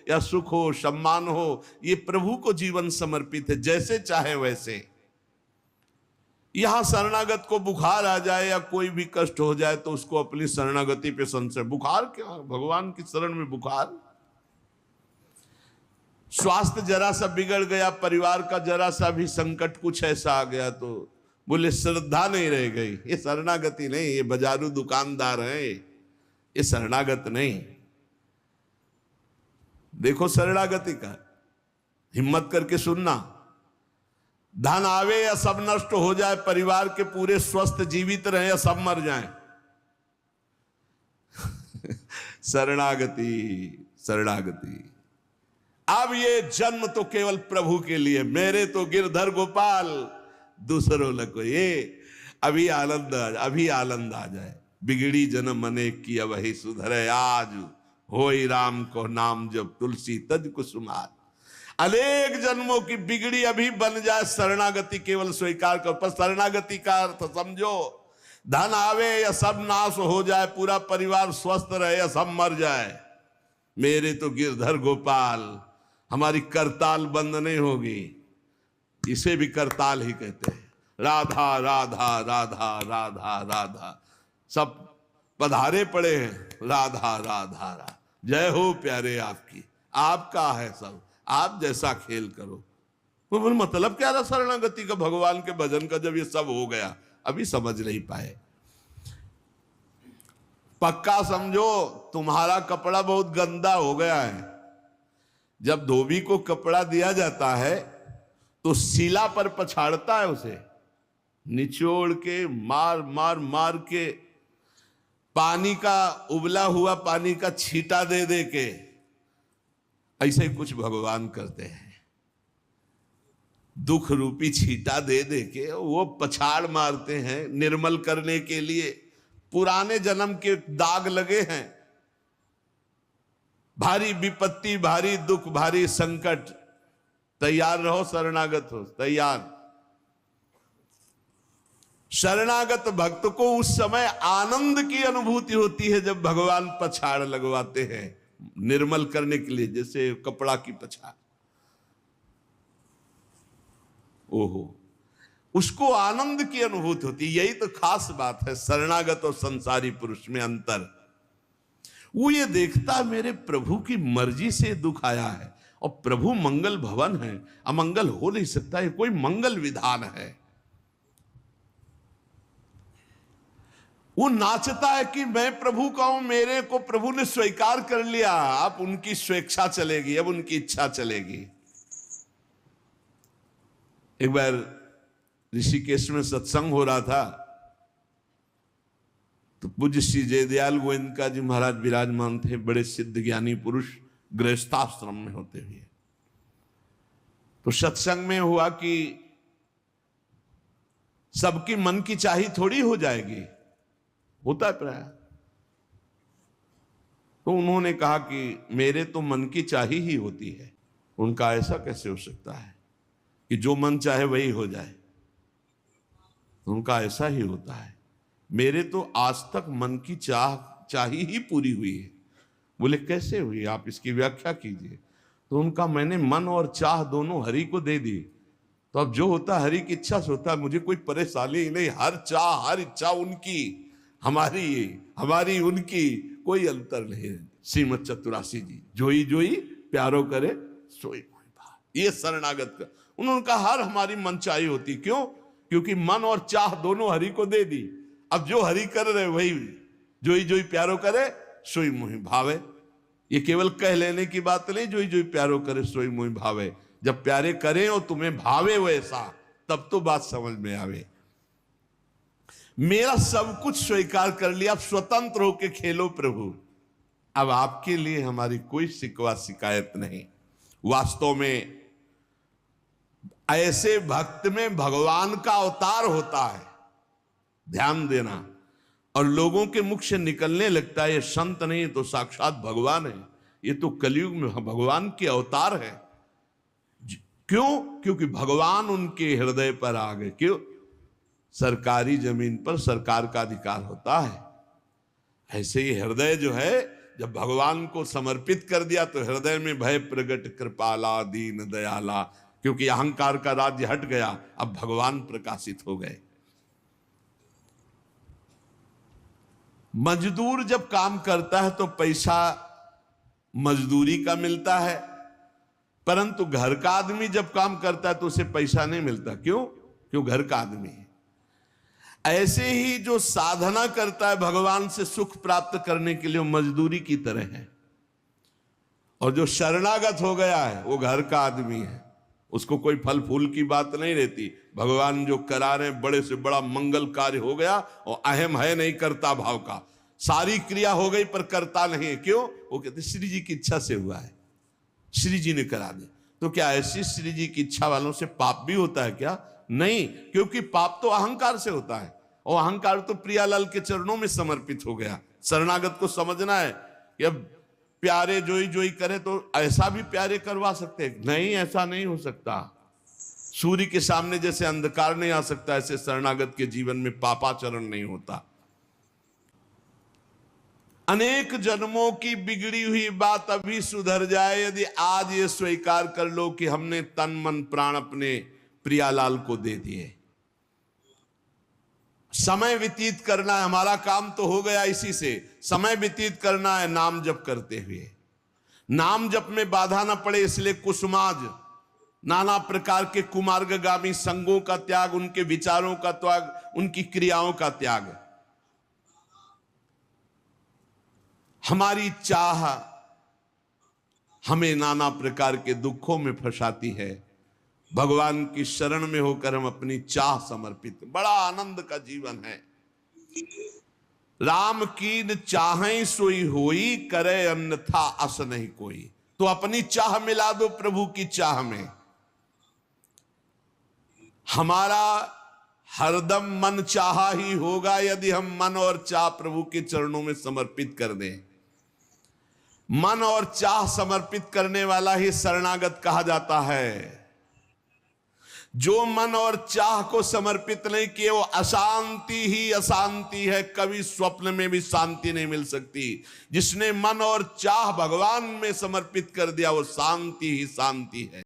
या सुख हो, सम्मान हो, ये प्रभु को जीवन समर्पित है, जैसे चाहे वैसे। यहां शरणागत को बुखार आ जाए या कोई भी कष्ट हो जाए तो उसको अपनी शरणागति पे संशय। बुखार क्या, भगवान की शरण में बुखार। स्वास्थ्य जरा सा बिगड़ गया, परिवार का जरा सा भी संकट कुछ ऐसा आ गया तो बोले श्रद्धा नहीं रह गई। ये शरणागति नहीं, ये बाजारू दुकानदार है, ये शरणागत नहीं। देखो शरणागति का, हिम्मत करके सुनना। धन आवे या सब नष्ट हो जाए, परिवार के पूरे स्वस्थ जीवित रहे या सब मर जाएं, शरणागति शरणागति। अब ये जन्म तो केवल प्रभु के लिए, मेरे तो गिरधर गोपाल, दूसरों को ये अभी आनंद आ जाए। बिगड़ी जन्म अनेक की वही सुधरे आज, होई राम को नाम जब तुलसी तज कुसुमार। अनेक जन्मों की बिगड़ी अभी बन जाए, शरणागति केवल स्वीकार कर। पर शरणागति का अर्थ समझो, धन आवे या सब नाश हो जाए, पूरा परिवार स्वस्थ रहे या सब मर जाए, मेरे तो गिरधर गोपाल, हमारी करताल बंद नहीं होगी। इसे भी करताल ही कहते हैं। राधा राधा राधा राधा राधा, सब पधारे पड़े हैं, राधा राधा राधा। जय हो प्यारे आपकी, आपका है सब, आप जैसा खेल करो। वो मतलब क्या रहा शरणागति का, भगवान के भजन का, जब ये सब हो गया अभी समझ नहीं पाए। पक्का समझो तुम्हारा कपड़ा बहुत गंदा हो गया है। जब धोबी को कपड़ा दिया जाता है तो शिला पर पछाड़ता है, उसे निचोड़ के मार मार मार के, पानी का उबला हुआ पानी का छींटा दे दे के, ऐसे ही कुछ भगवान करते हैं। दुख रूपी छींटा दे दे के वो पछाड़ मारते हैं निर्मल करने के लिए। पुराने जन्म के दाग लगे हैं, भारी विपत्ति, भारी दुख, भारी संकट, तैयार रहो, शरणागत हो, तैयार। शरणागत भक्त को उस समय आनंद की अनुभूति होती है जब भगवान पछाड़ लगवाते हैं निर्मल करने के लिए, जैसे कपड़ा की पछाड़। ओहो, उसको आनंद की अनुभूति होती। यही तो खास बात है शरणागत और संसारी पुरुष में अंतर। वो ये देखता मेरे प्रभु की मर्जी से दुख आया है, और प्रभु मंगल भवन है, अमंगल हो नहीं सकता, ये कोई मंगल विधान है। वो नाचता है कि मैं प्रभु का हूं, मेरे को प्रभु ने स्वीकार कर लिया, अब उनकी स्वेच्छा चलेगी, अब उनकी इच्छा चलेगी। एक बार ऋषिकेश में सत्संग हो रहा था तो पूज्य श्री जयदयाल गोविंदका जी महाराज विराजमान थे, बड़े सिद्ध ज्ञानी पुरुष, गृहस्थाश्रम में होते हुए। तो सत्संग में हुआ कि सबकी मन की चाही थोड़ी हो जाएगी, होता है प्राय। तो उन्होंने कहा कि मेरे तो मन की चाही ही होती है। उनका ऐसा कैसे हो सकता है कि जो मन चाहे वही हो जाए? उनका ऐसा ही होता है, मेरे तो आज तक मन की चाही ही पूरी हुई है। बोले कैसे हुई, आप इसकी व्याख्या कीजिए। तो उनका मैंने मन और चाह दोनों हरि को दे दी, तो अब जो होता हरि की इच्छा से होता है, मुझे कोई परेशानी ही नहीं। हर चाह हर इच्छा उनकी, हमारी उनकी कोई अंतर नहीं। श्रीमद चतुरासी जी, जोई जोई प्यारो करे सोई मोहि भावे। ये शरणागत का उन्होंने कहा हर हमारी मनचाही होती। क्यों? क्योंकि मन और चाह दोनों हरि को दे दी। अब जो हरि कर रहे वही जोई जोई प्यारो करे सोई मोहि भावे। ये केवल कह लेने की बात नहीं, जोई जोई प्यारो करे सोई मोहि भावे। जब प्यारे करें और तुम्हें भावे वैसा, तब तो बात समझ में आवे। मेरा सब कुछ स्वीकार कर लिया, अब स्वतंत्र होके खेलो प्रभु। अब आपके लिए हमारी कोई शिकवा शिकायत नहीं। वास्तव में ऐसे भक्त में भगवान का अवतार होता है, ध्यान देना। और लोगों के मुख से निकलने लगता है ये संत नहीं तो साक्षात भगवान है, ये तो कलयुग में भगवान के अवतार है। क्यों? क्योंकि भगवान उनके हृदय पर आ गए। क्यों? सरकारी जमीन पर सरकार का अधिकार होता है। ऐसे ही हृदय जो है जब भगवान को समर्पित कर दिया तो हृदय में भय प्रगट कृपाला दीन दयाला, क्योंकि अहंकार का राज्य हट गया, अब भगवान प्रकाशित हो गए। मजदूर जब काम करता है तो पैसा मजदूरी का मिलता है, परंतु घर का आदमी जब काम करता है तो उसे पैसा नहीं मिलता। क्यों? क्यों? घर का आदमी है। ऐसे ही जो साधना करता है भगवान से सुख प्राप्त करने के लिए, वो मजदूरी की तरह है। और जो शरणागत हो गया है वो घर का आदमी है, उसको कोई फल फूल की बात नहीं रहती। भगवान जो करा रहे बड़े से बड़ा मंगल कार्य हो गया और अहम है नहीं करता भाव का, सारी क्रिया हो गई पर करता नहीं है। क्यों? वो कहते श्री जी की इच्छा से हुआ है, श्री जी ने करा दे। तो क्या ऐसी श्री जी की इच्छा वालों से पाप भी होता है क्या? नहीं, क्योंकि पाप तो अहंकार से होता है, और अहंकार तो प्रियालाल के चरणों में समर्पित हो गया। शरणागत को समझना है कि अब प्यारे जोई जोई करे तो ऐसा भी प्यारे करवा सकते हैं? नहीं, ऐसा नहीं हो सकता। सूर्य के सामने जैसे अंधकार नहीं आ सकता, ऐसे शरणागत के जीवन में पापाचरण नहीं होता। अनेक जन्मों की बिगड़ी हुई बात अभी सुधर जाए यदि आज ये स्वीकार कर लो कि हमने तन मन प्राण अपने प्रियालाल को दे दिए। समय व्यतीत करना है, हमारा काम तो हो गया इसी से। समय व्यतीत करना है नाम जप करते हुए, नाम जप में बाधा ना पड़े इसलिए कुसुमाज, नाना प्रकार के कुमार्गगामी संगों का त्याग, उनके विचारों का त्याग, उनकी क्रियाओं का त्याग। हमारी चाह हमें नाना प्रकार के दुखों में फंसाती है। भगवान की शरण में होकर हम अपनी चाह समर्पित, बड़ा आनंद का जीवन है। राम कीन चाहें सोई होई, करे अन्यथा अस नहीं कोई। तो अपनी चाह मिला दो प्रभु की चाह में। हमारा हरदम मन चाहा ही होगा यदि हम मन और चाह प्रभु के चरणों में समर्पित कर दें। मन और चाह समर्पित करने वाला ही शरणागत कहा जाता है। जो मन और चाह को समर्पित नहीं किए वो अशांति ही अशांति है, कभी स्वप्न में भी शांति नहीं मिल सकती। जिसने मन और चाह भगवान में समर्पित कर दिया वो शांति ही शांति है।